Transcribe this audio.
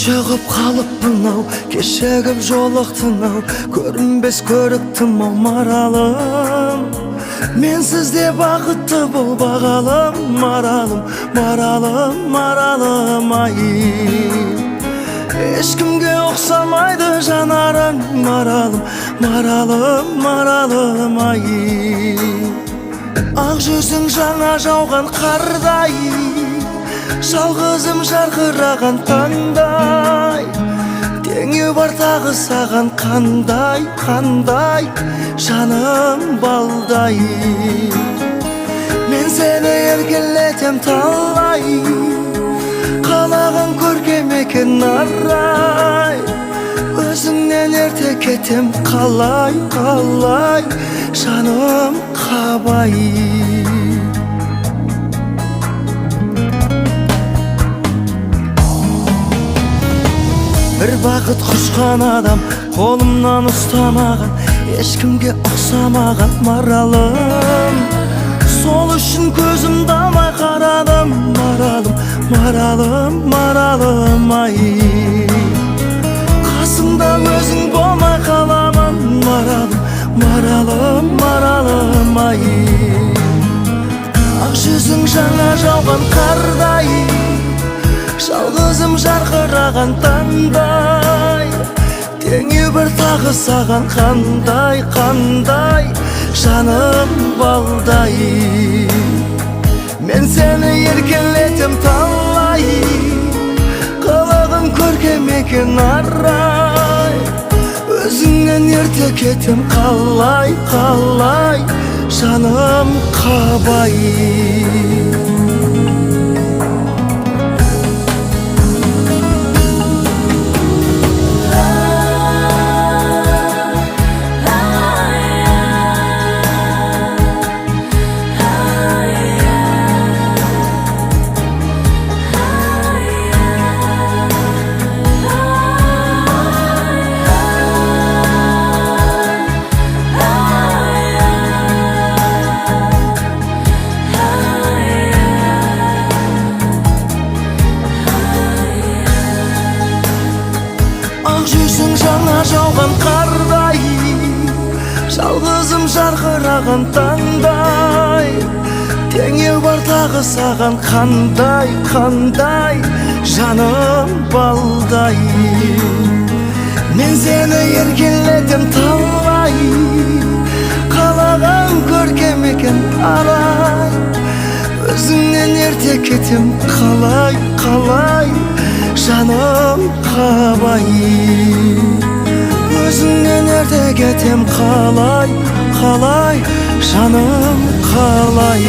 Чыгып калыппын-ау, кешегип жолуктун-ау, көрүнбөс көрүктүм-ау маралым. Мен сизде бакытты болбагалым, маралым, маралым, маралым ай. Эч кимге оксомайды жанарың, маралым, маралым, маралым ай. Ак жүзүң жаңа жауган кардай, жалгызым жаркыраган таңдай. Теңи бар тагы саган кандай, кандай, жаным балдай. Мен сени эркелетем талай, каалаган көркем экен арай. Өзүңнен эрте кетем калай, калай, жаным кабай. Bir бакыт кушкан адам колумнан устамаган, эч кимге оксомаган маралым. Сол үчүн көзүмдү алмай карадым, маралым, маралым, маралым ай. Касымда өзүң болмай каламын, маралым, маралым, маралым ай. Ак жүзүң жаңа жауган кардай, жалгызым жаркыраган таңдай. Теңи бир тагы саган кандай, кандай, жаным балдай. Мен сени эркелетем талай, каалаган көркем экен арай. Өзүңнен эрте кетем калай, калай, жаным кабай. Жүзүң жаңа жауган кардай, жалгызым жаркыраган таңдай. Теңи бар тагы саган кандай, кандай, жаным балдай. Мен сени эркелетем талай, каалаган көркем экен арай. Өзүңнен эрте кетем калай, калай, жаным кабай. Өзүңнен эрте кетем калай, калай, жаным калай.